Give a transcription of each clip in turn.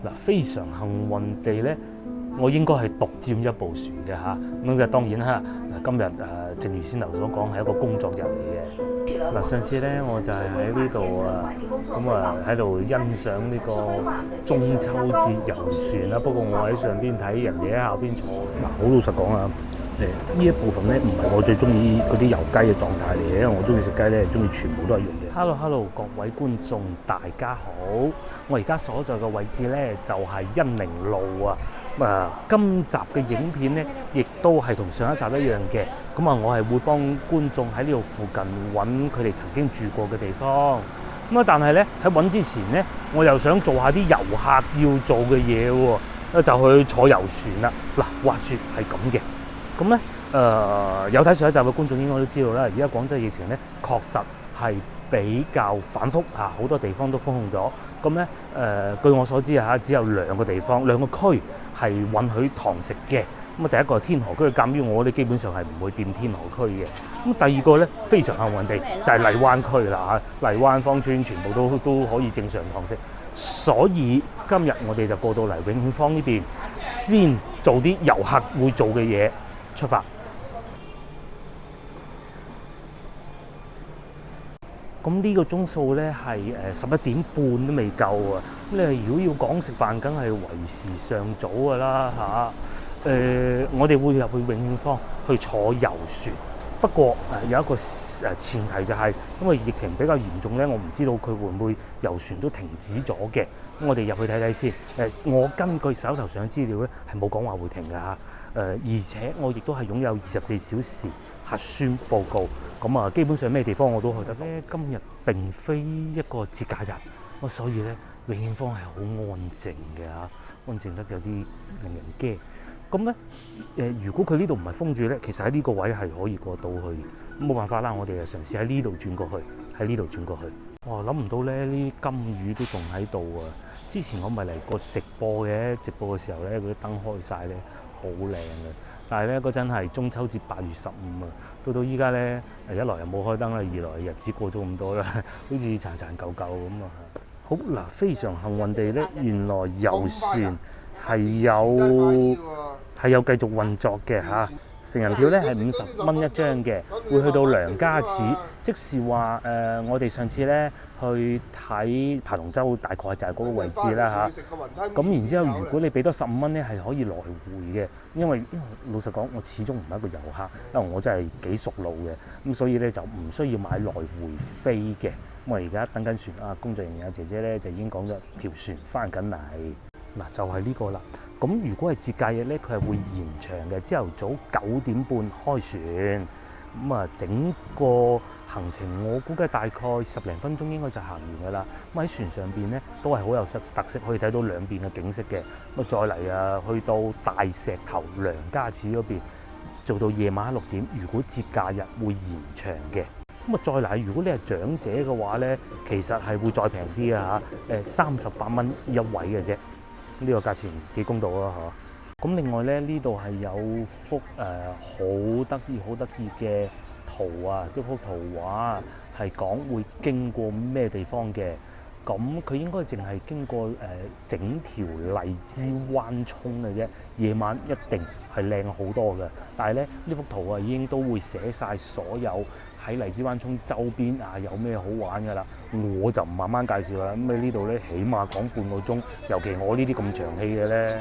嗱，非常幸運地咧，我應該係獨佔一部船嘅嚇。咁就當然啦，今日正如先頭所講係一個工作日嚟嘅。嗱，上次咧我就係喺呢度喺度欣賞呢個中秋節遊船啦。不過我喺上邊睇，人哋喺下邊坐。嗱，好老實講啊，呢一部分咧唔係我最中意嗰啲油雞嘅狀態嚟嘅，因為我中意食雞咧，中意全部都係用嘅。Hello， 各位觀眾，大家好！我而家所在嘅位置咧就係恩寧路啊。今集嘅影片咧，亦都係同上一集一樣嘅。咁我係會幫觀眾喺呢度附近揾佢哋曾經住過嘅地方。但係咧喺揾之前咧，我又想做下啲遊客要做嘅嘢喎，就去坐遊船啦。嗱，話説係咁嘅。咁咧有睇上一集嘅觀眾應該都知道啦。而家廣州疫情咧確實係比較反覆嚇，好多地方都封控咗。咁咧據我所知只有兩個地方、兩個區係允許堂食嘅。咁第一個係天河區，鑑於我哋基本上係唔會掂天河區嘅。咁第二個咧非常幸運地就係荔灣區啦嚇，荔灣芳村全部都可以正常堂食。所以今日我哋就過到嚟永慶坊呢邊，先做啲遊客會做嘅嘢，出發。咁呢個鐘數咧係11點半都未夠啊！咁你如果要講食飯，梗係為時尚早㗎啦嚇。我哋會入去永慶坊去坐遊船，不過有一個前提就係，因為疫情比較嚴重咧，我唔知道佢會唔會遊船都停止咗嘅。咁我哋入去睇睇先。我根據手頭上嘅資料咧，係冇講話會停㗎嚇。而且我亦都係擁有24小時核酸報告。咁基本上咩地方我都去得咧。今日並非一個節假日，所以咧永慶坊係好安靜嘅嚇，安靜得有啲令人驚。咁咧如果佢呢度唔係封住咧，其實喺呢個位係可以過到去。咁冇辦法啦，我哋就嘗試喺呢度轉過去，喺呢度轉過去。哇！諗唔到咧，呢啲金魚都仲喺度啊！之前我咪嚟過直播嘅，直播嘅時候咧，嗰啲燈開晒咧，好靚嘅。但係咧嗰陣係中秋節8月15啊，到依家咧一來又冇開燈啦，二來日子過咗咁多啦，好似殘殘舊舊咁啊！好嗱，非常幸運地咧，原來遊船係有繼續運作嘅嚇。成人票咧係50蚊一張嘅，會去到良家祠，即是話我哋上次咧去睇爬龍舟，大概就係嗰個位置啦嚇。咁然之後，如果你俾多15蚊咧，係可以來回嘅。因為老實講，我始終唔係一個遊客，因為我真係幾熟路嘅，咁所以咧就唔需要買來回飛嘅。咁我而家等緊船啊，工作人員姐姐咧就已經講咗條船翻緊嚟。嗱，就係呢個啦。咁如果係節假日咧，佢係會延長嘅。朝頭早9點半開船，咁整個行程我估計大概10零分鐘應該就行完㗎啦。咁喺船上邊咧都係好有特色，可以睇到兩邊嘅景色嘅。咁再嚟去到大石頭良家祠嗰邊，做到夜晚6點。如果節假日會延長嘅。咁再嚟，如果你係長者嘅話咧，其實係會再平啲啊嚇，38蚊一位嘅啫。呢個價錢幾公道啊嚇！咁另外咧，呢度係有幅好得意嘅圖啊，一幅圖畫係講會經過咩地方嘅。咁佢應該淨係經過整條荔枝灣涌嘅啫。夜晚一定係靚好多嘅。但係咧，呢幅圖已經都會寫晒所有喺荔枝灣涌周邊有咩好玩㗎啦。我就唔慢慢介紹啦。咁喺呢度咧，起碼講半個鐘，尤其我呢啲咁長氣嘅咧。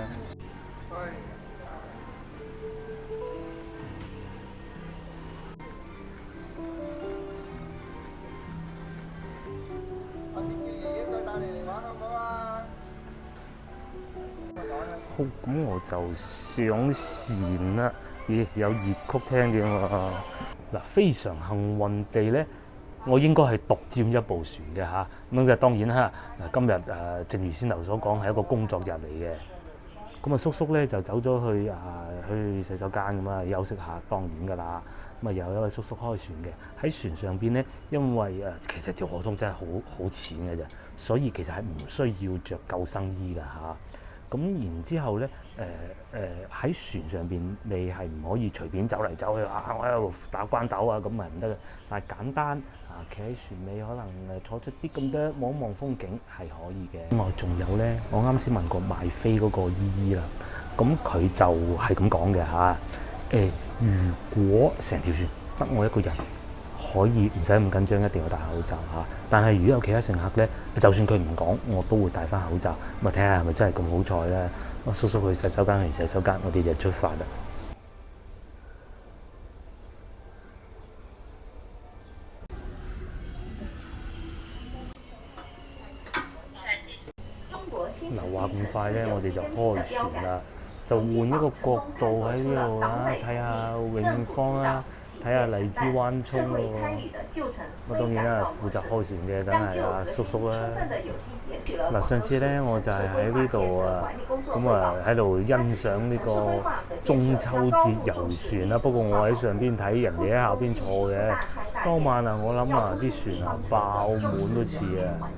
好，咁我就上船啦。咦，有熱曲聽嘅喎。嗱，非常幸運地咧，我應該係獨佔一部船嘅嚇。咁就當然啦。今日正如先頭所講係一個工作日嚟嘅。咁叔叔咧就走咗去洗手間咁啊，休息下，當然㗎啦。咁有一位叔叔開船嘅，喺船上邊咧，因為其實條河通真係好淺嘅啫，所以其實係唔需要着救生衣㗎嚇。咁然之後咧，喺船上邊你係唔可以隨便走嚟走去我喺度打關鬥啊，咁係唔得嘅。但係簡單企喺船尾，可能坐出啲咁多望一望風景係可以嘅。咁我仲有咧，我啱先問過賣飛嗰個姨姨啦，咁佢就係咁講嘅嚇。如果成條船得我一個人，可以唔使咁緊張，一定要戴口罩嚇。但係如果有其他乘客咧，就算佢唔講，我都會戴翻口罩。咁啊睇下係咪真係咁好彩咧？我叔叔去洗手間，去洗手間，我哋就出發啦。嗱話咁快咧，我哋就開船啦，就換一個角度喺呢度啦，睇下永芳啦，睇下荔枝灣涌咯。我當然啦，負責開船嘅梗係阿叔叔啦。嗱，上次咧我就係喺呢度啊，咁啊喺度欣賞呢個中秋節遊船啦。不過我喺上邊睇，人哋喺下邊坐嘅。當晚啊，我諗啊啲船啊爆滿都似啊。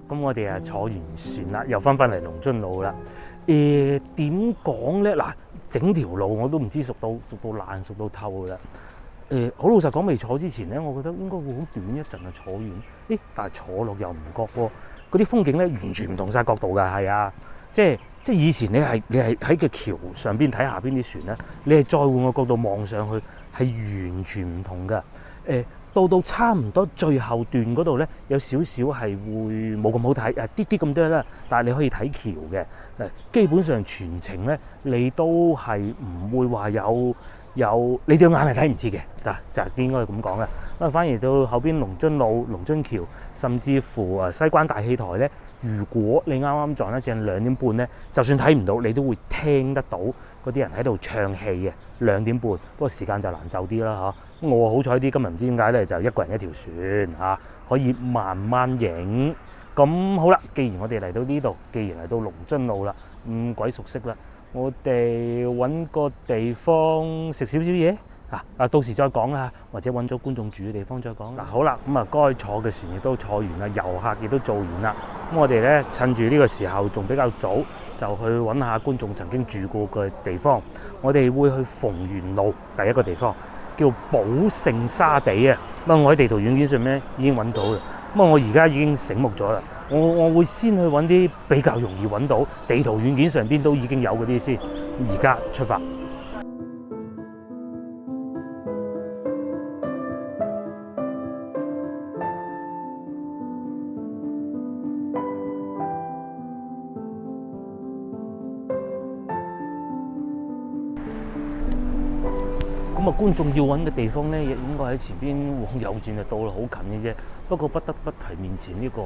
咁我哋坐完船啦，又翻嚟龍津路啦。點講咧？嗱，整條路我都唔知熟到爛、熟到透噶啦。好老實講，未坐之前咧，我覺得應該會好短一陣就坐完。但係坐落又唔覺喎，嗰啲風景咧完全唔同晒角度㗎，係啊，即係以前你係喺個橋上邊睇下邊啲船咧，你係再換個角度望上去係完全唔同㗎。到差唔多最後段嗰度咧，有少少係會冇咁好睇，啲咁多啦。但係你可以睇橋嘅，基本上全程咧，你都係唔會話有你對眼係睇唔切嘅，就應該係咁講啦。反而到後邊龍津路、龍津橋，甚至乎西關大戲台咧，如果你啱啱撞得正2點半咧，就算睇唔到，你都會聽得到嗰啲人喺度唱戲嘅。2點半，不過時間就難就啲啦嚇。我好彩啲，今日唔知點解咧，就一個人一條船嚇，可以慢慢影。咁好啦，既然我哋嚟到呢度，既然嚟到龍津路啦，咁鬼熟悉啦，我哋揾個地方食少少嘢到時再講啦，或者揾咗觀眾住嘅地方再講。好啦，咁該坐嘅船亦都坐完啦，遊客亦都做完啦。咁我哋咧趁住呢個時候仲比較早，就去揾下觀眾曾經住過嘅地方。我哋會去逢源路第一個地方，叫寶盛沙地啊。我喺地圖軟件上面已經揾到啦。我而家已經醒目咗啦，我會先去揾啲比較容易揾到，地圖軟件上邊都已經有嗰啲先。而家出發。觀眾要揾嘅地方咧，應該喺前邊往右轉就到啦，好近嘅啫。不過不得不提面前呢個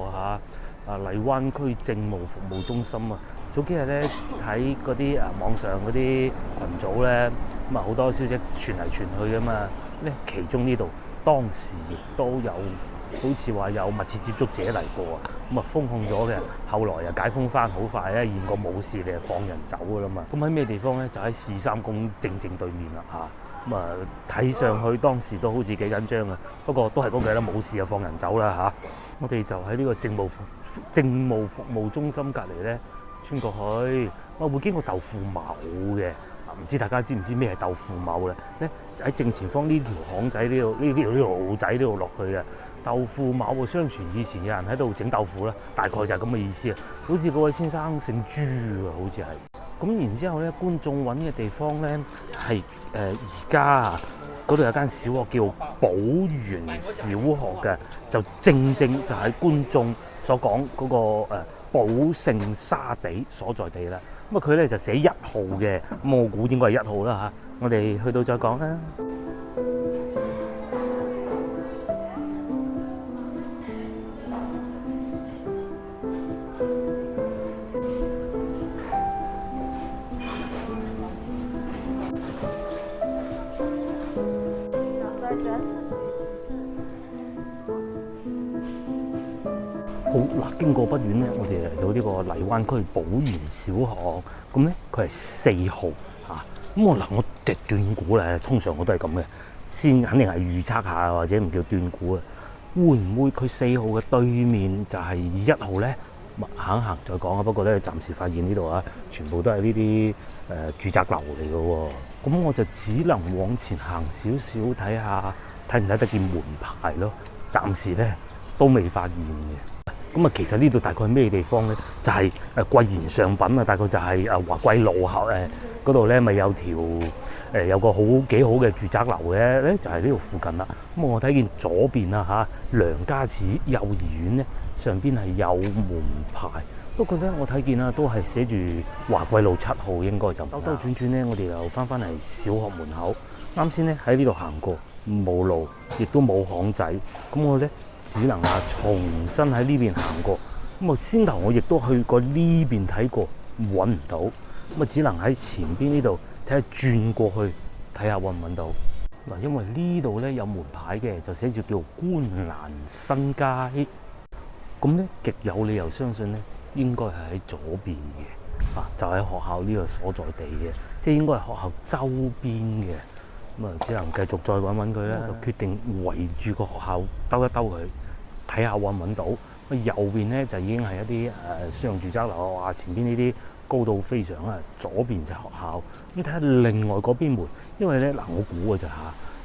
荔灣區政務服務中心啊。早幾日咧睇嗰啲網上嗰啲群組咧，好多消息傳嚟傳去㗎嘛。其中呢度當時亦都有好似話有密切接觸者嚟過啊，封控咗嘅，後來又解封翻，好快咧驗過冇事，你就放人走㗎啦嘛。咁喺咩地方咧？就喺士三公正對面啦嚇。睇上去當時都好似幾緊張啊，不過都係嗰句啦，冇事就放人走啦嚇。我哋就喺呢個政務服務中心隔離咧，穿過去，會經過豆腐茅嘅。唔知大家知唔知咩係豆腐茅咧？就喺正前方呢條巷仔呢度，呢條路仔呢度落去嘅豆腐茅。相傳以前有人喺度整豆腐啦，大概就係咁嘅意思啊。好似嗰位先生姓朱啊，好似係。咁然之後咧，觀眾揾嘅地方咧係而家嗰度有間小學叫寶源小學嘅，就正就係觀眾所講嗰個寶盛沙地所在地啦。佢咧就寫1號嘅，我估應該係1號啦嚇。我哋去到再講啦。好嗱，經過不遠咧，我哋嚟到呢個荔灣區寶源小學，咁咧佢係4號嚇。我斷估咧，通常我都係咁嘅，先肯定係預測下或者唔叫斷估啊。會唔會佢4號嘅對面就係1號咧？行再講啊。不過咧，暫時發現呢度全部都係呢啲住宅樓嚟嘅喎。咁我就只能往前行少少睇下，睇唔睇得見門牌咯。暫時咧都未發現嘅。其實呢度大概係咩地方咧？就係貴賢上品啊，大概就係華貴路後嗰度咧，咪有條有個幾好嘅住宅樓嘅咧，就係呢度附近啦。我睇見左邊梁家子幼兒園咧，上邊係有門牌，不過咧我睇見都係寫住華貴路7號，應該就兜轉轉咧，我哋又翻嚟小學門口。啱先咧喺呢度行過，冇路，亦都冇巷仔，咁我咧只能重新喺呢邊行過。先頭我亦都去過呢邊睇過，揾唔到，只能喺前邊呢度睇下轉過去睇下揾唔揾到。因為呢度咧有門牌嘅，就寫住叫觀瀾新街，咁咧極有理由相信咧應該係喺左邊嘅，就喺學校呢個所在地嘅，即係應該係學校周邊嘅。只能繼續再揾佢啦，就決定圍住個學校兜一兜佢，睇下揾唔揾到。右邊咧就已經係一啲商用住宅樓啊，前邊呢啲高度非常啊，左邊就學校。你睇下另外嗰邊門，因為咧嗱，我估嘅咋嚇，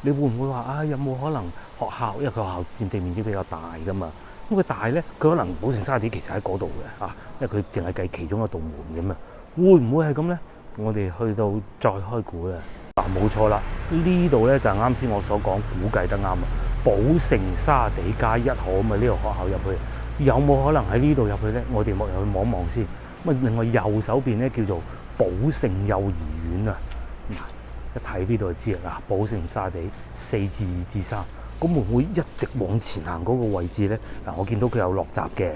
你會唔會話啊？有冇可能學校，因為佢學校佔地面積比較大噶嘛？咁佢大咧，佢可能寶盛沙地其實喺嗰度嘅嚇，因為佢淨係計其中一道門咁啊。會唔會係咁咧？我哋去到再開估啦。嗱，冇錯啦，呢度咧就係啱先我所講估計得啱啊！寶盛沙地街1號咁啊，呢個學校入去有冇可能喺呢度入去咧？我哋入去望望先。咁啊，另外右手邊咧叫做寶盛幼兒園啊。嗱，一睇呢度就知啦。嗱，寶盛沙地4至2至3，咁會唔會一直往前行嗰個位置咧？嗱，我見到佢有落閘嘅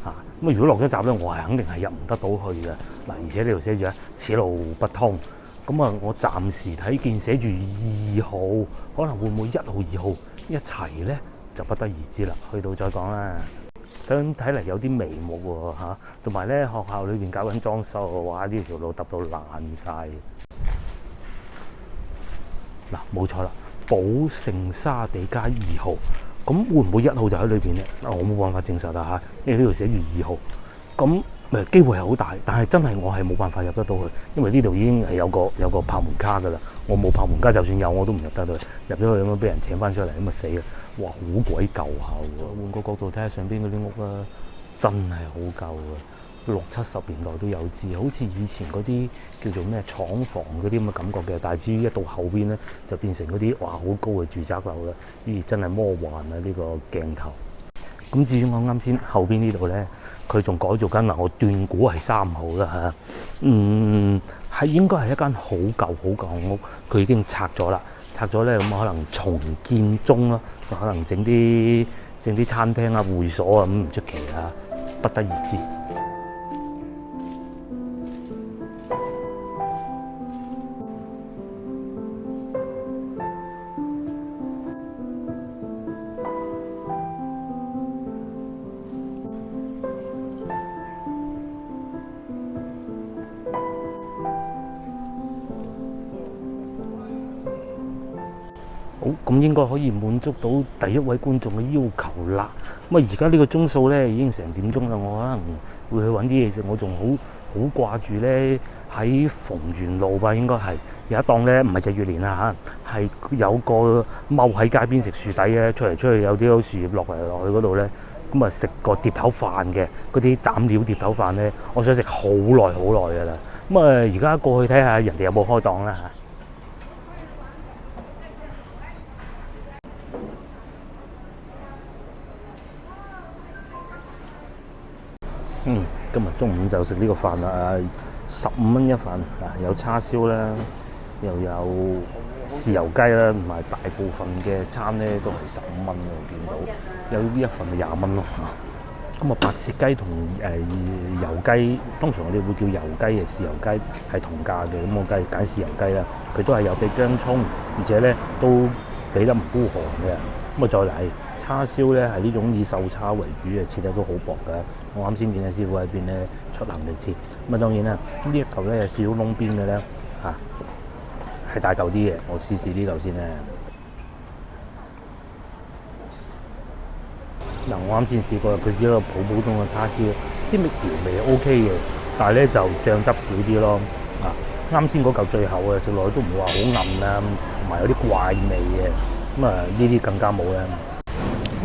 嚇。咁如果落咗閘咧，我係肯定係入唔得到去嘅。嗱，而且呢度寫住此路不通。咁啊，我暫時睇見寫住2號，可能會唔會1號、2號一齊咧，就不得而知啦。去到再講啦。咁睇嚟有啲眉目喎嚇，同埋咧學校裏邊搞緊裝修嘅話，呢條路揼到爛晒。嗱，冇錯啦，寶盛沙地街2號，咁會唔會1號就喺裏邊咧？我冇辦法證實啦嚇，因為呢度寫住2號，咁機會係好大，但係真係我係冇辦法入得到去，因為呢度已經係有個拍門卡㗎啦。我冇拍門卡，就算有我都唔入得到去。入咗去咁樣俾人請翻出嚟，咁啊死啦！哇，好鬼舊下喎！換個角度睇下上邊嗰啲屋啦，真係好舊啊！60、70年代都有知，好似以前嗰啲叫做咩廠房嗰啲咁嘅感覺嘅，但係至於一到後邊咧，就變成嗰啲哇好高嘅住宅樓啦。咦，真係魔幻啊！呢個鏡頭。咁至於我啱先後邊呢度咧，佢仲改造緊嗱，我斷估係3號啦嚇。係應該係一間好舊嘅屋，佢已經拆咗啦。拆咗咧，咁可能重建中啦，可能整啲餐廳啊、會所啊，咁唔出奇啊，不得而知。好，咁應該可以滿足到第一位觀眾嘅要求啦。咁啊，而家呢個鐘數咧已經成點鐘啦，我可能會去揾啲嘢食。我仲好掛住咧喺逢源路吧，應該係有一檔咧，唔係日月蓮啊嚇，係有個踎喺街邊食樹底嘅，出嚟有啲樹葉落去嗰度咧，咁啊食個碟頭飯嘅嗰啲斬料碟頭飯咧，我想食好耐㗎啦。咁啊，而家過去睇下人哋有冇開檔啦嚇。今日中午就食呢個飯啦，15蚊一份啊，有叉燒啦，又有豉油雞啦，同埋大部分嘅餐咧都係15蚊，我見到有呢一份係20蚊咯。咁啊，白切雞同油雞，通常我哋會叫油雞嘅，豉油雞係同價嘅，咁我梗係揀豉油雞啦。佢都係有俾薑葱，而且咧都俾得唔孤寒嘅。咁啊，再嚟叉燒咧係呢種以瘦叉為主嘅，切得都好薄嘅。我啱先見嘅師傅喺邊咧出行嚟切。咁啊，當然啦，呢一嚿咧有少少窿邊嘅咧嚇，係大嚿啲嘅。我試試呢嚿先咧。嗱，我啱先試過，佢只係一個普通嘅叉燒，啲味調味 OK 嘅，但係咧就醬汁少啲咯。啊，啱先嗰嚿最後嘅食落去都唔會話好韌啊，同埋有啲怪味嘅。咁啊，呢啲更加冇咧。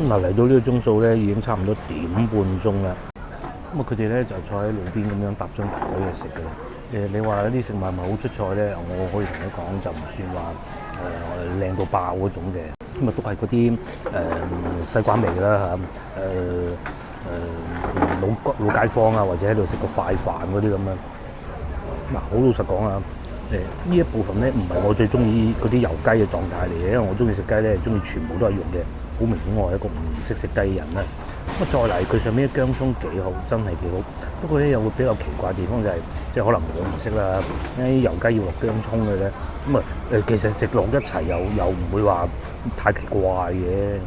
咁啊，嚟到呢個鐘數咧，已經差唔多1點半鐘啦。咁啊，佢哋咧就坐喺路邊咁樣搭張台嚟食嘅。你話啲食物係咪好出菜咧？我可以同你講，就唔算話靚到爆嗰種嘅。咁啊，都係嗰啲西瓜味啦嚇，老街坊啊，或者喺度食個快飯嗰啲咁樣。嗱，好老實講啊，呢一部分咧唔係我最中意嗰啲油雞嘅狀態嚟嘅，因為我中意食雞咧，中意全部都係肉嘅。好明顯我係一個唔識食雞嘅人啦。咁啊，再嚟佢上面啲薑葱幾好，真係幾好。不過咧有個比較奇怪嘅地方就係，即係可能我唔識啦。啲油雞要落薑葱嘅咧，咁啊其實食落一齊又唔會話太奇怪嘅。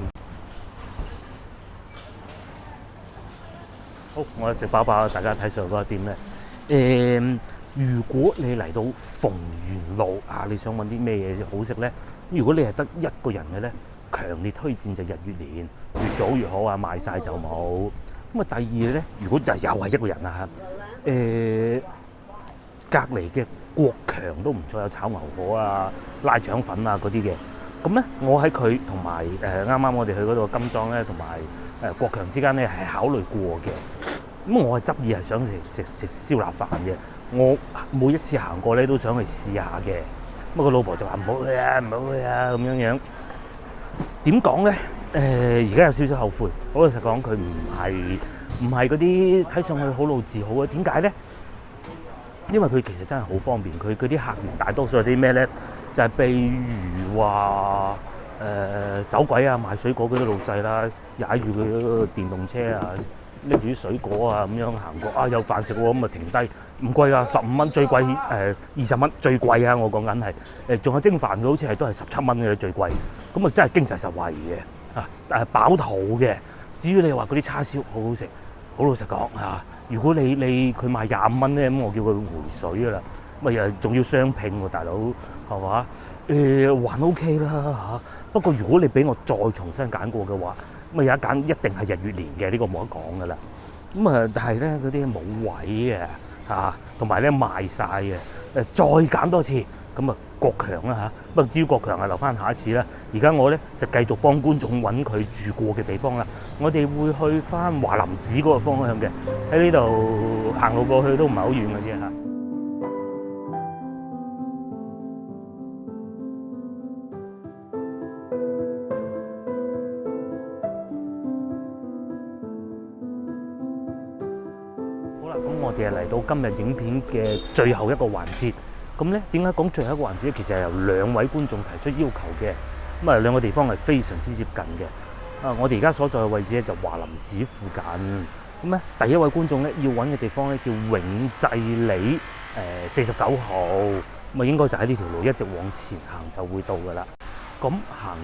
好，我食飽飽，大家睇上嗰個店咧。如果你嚟到逢源路啊，你想揾啲咩嘢好食咧？如果你係得一個人嘅咧，強烈推薦就日月蓮，越早越好啊，賣晒就冇。咁啊，第二咧，如果又係一個人啊誒，隔離嘅國強都唔錯，有炒牛河啊、拉腸粉啊嗰啲嘅。咁咧，我喺佢同埋啱啱我哋去嗰度金莊咧，同埋國強之間咧係考慮過嘅。咁我係執意係想食燒臘飯嘅。我每一次行過咧都想去試下嘅。咁個老婆就話唔好去啊，唔好去啊咁樣樣。點講咧？而家有少少後悔。好老實講，佢唔係嗰啲睇上去好老字號啊。點解咧？因為佢其實真係好方便。佢啲客源大多數係啲咩咧？就係譬如話走鬼啊，賣水果嗰啲老細啦，踩住佢嗰個電動車啊，拎住啲水果啊咁樣行過啊，有飯食喎，咁啊停低，唔貴啊，15蚊最貴，20蚊最貴啊！我講緊係仲有蒸飯，佢好似係都係17蚊嘅最貴，咁啊真係經濟實惠嘅啊，飽肚嘅。至於你話嗰啲叉燒好好食，好老實講嚇，如果你佢賣25蚊咧，咁我叫佢回水噶啦，咁啊又仲要雙拼喎，大佬係嘛？還 OK 啦嚇。不過如果你俾我再重新揀過嘅話，咁啊有一間一定係日月連嘅，呢個冇得講噶啦。咁啊，但係咧嗰啲冇位嘅嚇，同埋咧賣晒嘅。再揀多次，咁啊國強啦嚇。不過至於國強係留翻下一次啦。而家我咧就繼續幫觀眾揾佢住過嘅地方啦。我哋會去翻華林寺嗰個方向嘅，喺呢度行路過去都唔係好遠嘅啫嚇。咁我哋係嚟到今日影片嘅最後一個環節。咁咧點解講最後一個環節咧？其實係由2位觀眾提出要求嘅。咁啊兩個地方係非常之接近嘅。我哋而家所在嘅位置咧就華林寺附近。咁咧第一位觀眾咧要揾嘅地方咧叫永濟里49號。咁啊應該就喺呢條路一直往前行就會到噶啦。咁行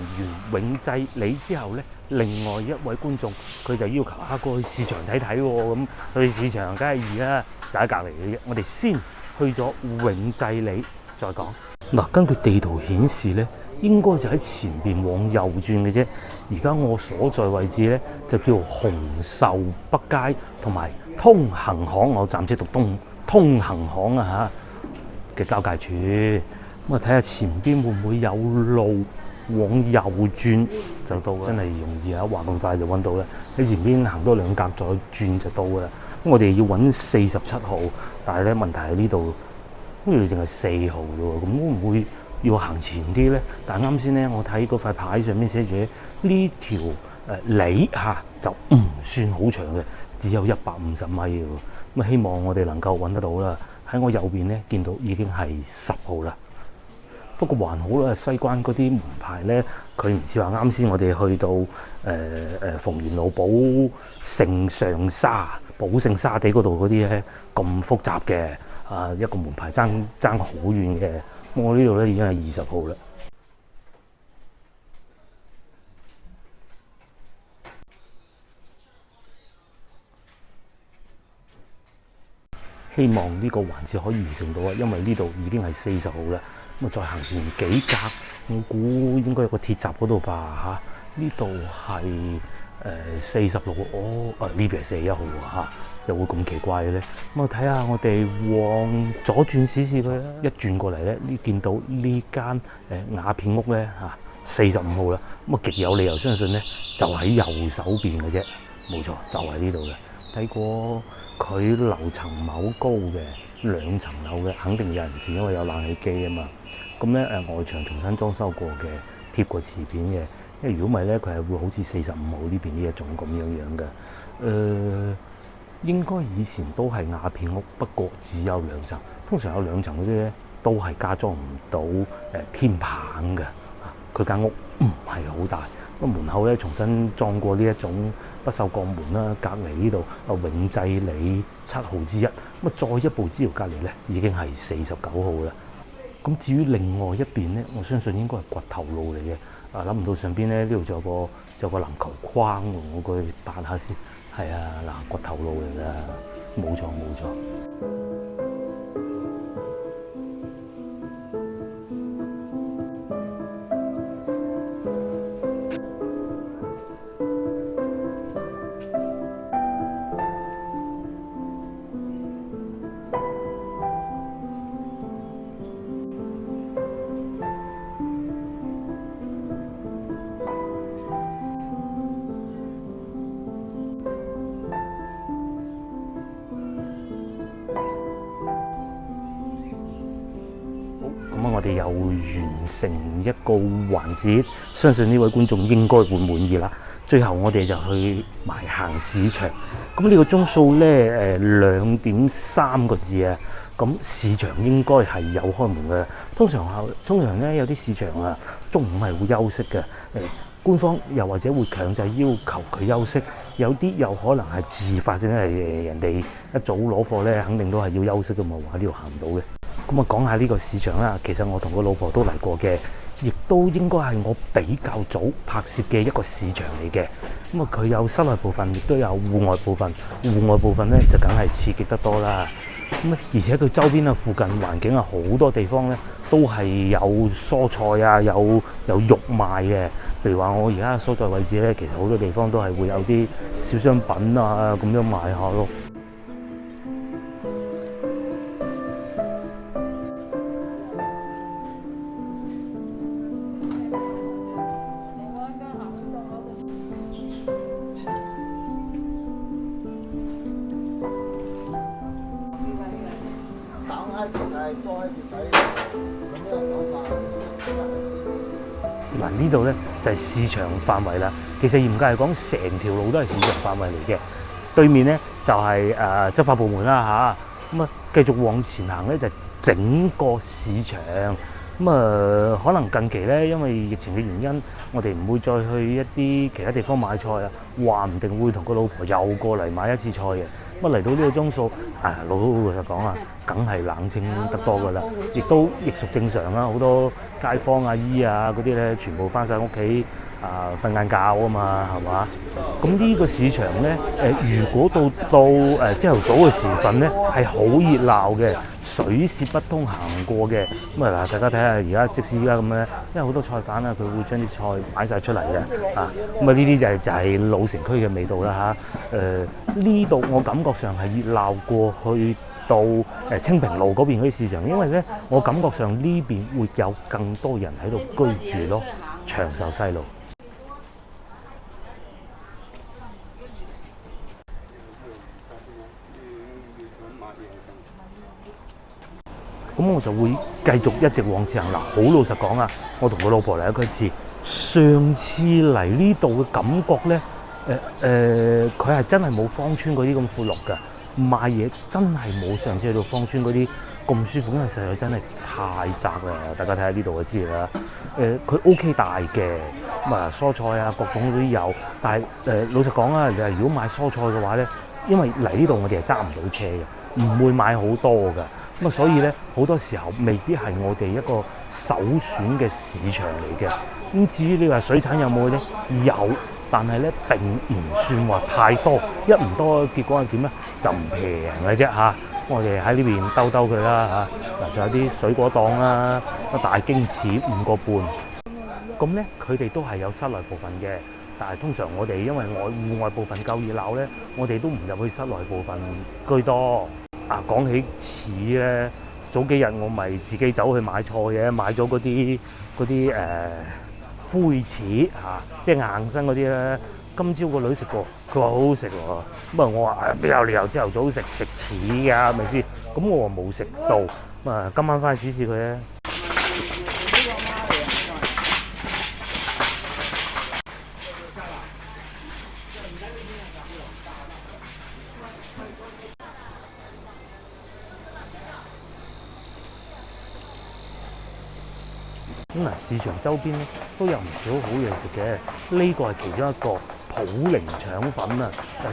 完永濟里之後咧，另外一位觀眾佢就要求過去市場睇睇喎。咁去市場梗係易啦，就喺隔離嘅啫。我哋先去咗永濟里再講。嗱，根據地圖顯示咧，應該就喺前邊往右轉嘅啫。而家我所在位置咧就叫紅壽北街同埋通行巷，我暫且讀通行巷啊嚇嘅交界處。咁啊睇下前邊會唔會有路往右轉就到啦，真係容易啊！話咁快就揾到啦。喺前邊行多2格再轉就到噶啦。咁我哋要揾47號，但係咧問題係呢度好似淨係4號啫喎。咁會唔會要行前啲咧？但係啱先咧，我睇嗰塊牌上面寫住呢條里就唔算好長嘅，只有150米嘅喎。咁啊希望我哋能夠揾得到啦。喺我右邊咧見到已經係10號啦。不過還好啦，西關嗰啲門牌咧，佢唔似話啱先我哋去到逢源路寶盛沙地嗰度嗰啲咧咁複雜嘅啊，一個門牌爭好遠嘅。我呢度咧已經係20號啦。希望呢個環節可以完成到啊，因為呢度已經係40號啦。咁啊，再行前幾格，我估應該有個鐵閘嗰度吧嚇。呢度係46號，呢邊係41號嚇，又會咁奇怪嘅咧？咁啊，睇下我哋往左轉試佢啦。一轉過嚟咧，見到呢間雅片屋咧嚇，45號啦。咁啊，極有理由相信咧，就喺右手邊嘅啫。冇錯，就喺呢度嘅。睇過佢樓層唔係好高嘅，2層樓嘅，肯定有人住，因為有冷氣機啊嘛。咁咧外牆重新裝修過嘅，貼過瓷片嘅。因為如果唔係咧，佢係會好似45號呢邊呢一種咁樣嘅。應該以前都係雅片屋，不過只有2層。通常有2層嗰啲咧，都係加裝唔到天棚嘅。佢間屋唔係好大，咁門口咧重新裝過呢一種不鏽鋼門啦。隔離呢度永濟里7號之一，咁啊再一步之遙隔離咧已經係49號啦。咁至於另外一邊咧，我相信應該係掘頭路嚟嘅。諗唔到上邊咧呢度仲有個籃球框喎，我過去扮下先。係啊，嗱，掘頭路嚟㗎，冇錯冇錯。我哋又完成一個環節，相信呢位觀眾應該會滿意啦。最後我哋就去埋行市場。咁呢個鐘數咧2.3個字啊，咁市場應該係有開門嘅。通常咧有啲市場啊，中午係會休息嘅。官方又或者會強制要求佢休息，有啲又可能係自發性，係人哋一早攞貨咧，肯定都係要休息㗎嘛，喺呢度行唔到嘅。咁啊，講下呢個市場啦。其實我同個老婆都嚟過嘅，亦都應該係我比較早拍攝嘅一個市場嚟嘅。咁啊，佢有室內部分，亦都有戶外部分。戶外部分咧就梗係刺激得多啦。咁而且佢周邊啊、附近環境啊，好多地方咧都係有蔬菜啊，有肉賣嘅。譬如話我而家所在位置咧，其實好多地方都係會有啲小商品啊咁樣賣下咯。嗱，呢度咧就係市場範圍啦。其實嚴格嚟講，成條路都係市場範圍嚟嘅。對面咧就係執法部門啦嚇。咁繼續往前行咧就係整個市場。可能近期咧因為疫情嘅原因，我哋唔會再去一啲其他地方買菜啊。話唔定會同個老婆又過嚟買一次菜嘅。嚟到呢個鐘數，老實講啊，梗係冷清得多噶啦，亦都亦屬正常啦。好多街坊阿姨啊嗰啲咧，全部翻晒屋企瞓晏覺啊嘛，係嘛？咁呢個市場咧，如果到朝頭早嘅時分咧，係好熱鬧嘅，水泄不通行過嘅。大家睇下而家，即使而家咁咧，因為好多菜販啊，佢會將啲菜擺晒出嚟嘅呢啲就係老城區嘅味道啦呢度我感覺上係熱鬧過去到清平路嗰邊嗰啲市場，因為咧我感覺上呢邊會有更多人喺度居住咯，長壽西路。咁我就會繼續一直往前行啦。好老實講啊，我同我老婆嚟咗一次，上次嚟呢度嘅感覺咧，佢係真係冇芳村嗰啲咁闊落㗎，賣嘢真係冇上次去到芳村嗰啲咁舒服，因為實在真係太窄啦。大家睇下呢度就知啦。佢 OK 大嘅，蔬菜啊各種都有，但係老實講啊，你話如果買蔬菜嘅話咧，因為嚟呢度我哋係揸唔到車嘅，唔會買好多㗎。所以咧好多時候未必係我哋一個首選嘅市場嚟嘅。咁至於你話水產有冇咧？有，但係咧並唔算話太多，一唔多結果係點咧？就唔平嘅啫嚇。我哋喺呢邊兜佢啦嚇。仲有啲水果檔啦，大京翅5個半。咁咧佢哋都係有室內部分嘅，但係通常我哋因為戶外部分夠熱鬧咧，我哋都唔入去室內部分居多。講起翅咧，早幾日我咪自己走去買菜嘅，買咗嗰啲灰翅即係硬身嗰啲咧。今朝個女食過，佢話好好食喎。我話邊有理由朝頭早食翅㗎，係咪先？咁我話冇食到。今晚翻去試試佢咧。市場周邊咧都有唔少好嘢食嘅，呢個係其中一個普寧腸粉啊！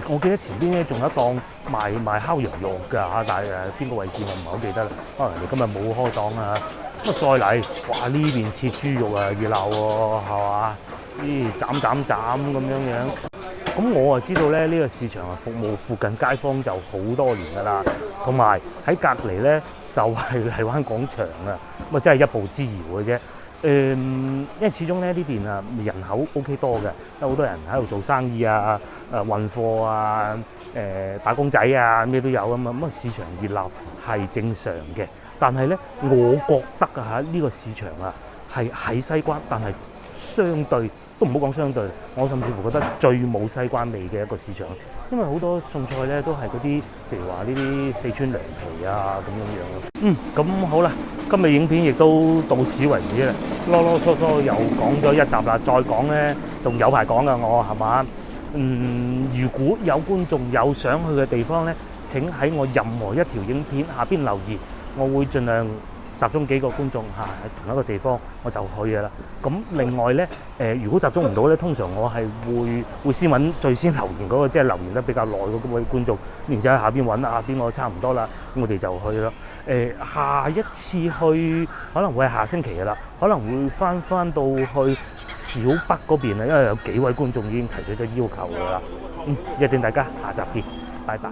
我記得前邊咧仲有一檔賣烤羊肉㗎但係邊個位置我唔係好記得啦。可能你今日冇開檔啊！再嚟，哇！呢邊切豬肉啊熱鬧喎，係嘛？斬咁樣。咁我知道咧呢個市場服務附近街坊就好多年㗎啦，同埋喺隔離咧就係荔灣廣場啊！真係一步之遙嘅啫。因為始終咧呢邊人口 OK 多嘅，有好多人喺度做生意運貨打工仔咩都有啊嘛。市場熱鬧係正常嘅，但係咧我覺得呢個市場係喺西關，但係相對都唔好講相對，我甚至乎覺得最冇西關味嘅一個市場，因為好多餸菜咧都係嗰啲，譬如話呢啲四川涼皮啊咁樣咯。咁好啦，今日影片亦都到此為止啦，囉囉嗦嗦又講咗一集啦，再講咧仲有排講噶我係嘛？如果有觀眾有想去嘅地方咧，請喺我任何一條影片下邊留言，我會盡量集中幾個觀眾喺同一個地方我就去嘅啦。咁另外咧，如果集中唔到咧，通常我係會先揾最先留言嗰個，即係留言得比較耐嗰位觀眾，然之後喺下邊揾啊邊個差唔多啦，咁我哋就去啦。下一次去可能會係下星期嘅啦，可能會翻到去小北嗰邊啦，因為有幾位觀眾已經提出咗要求㗎啦。約定大家下集見，拜拜。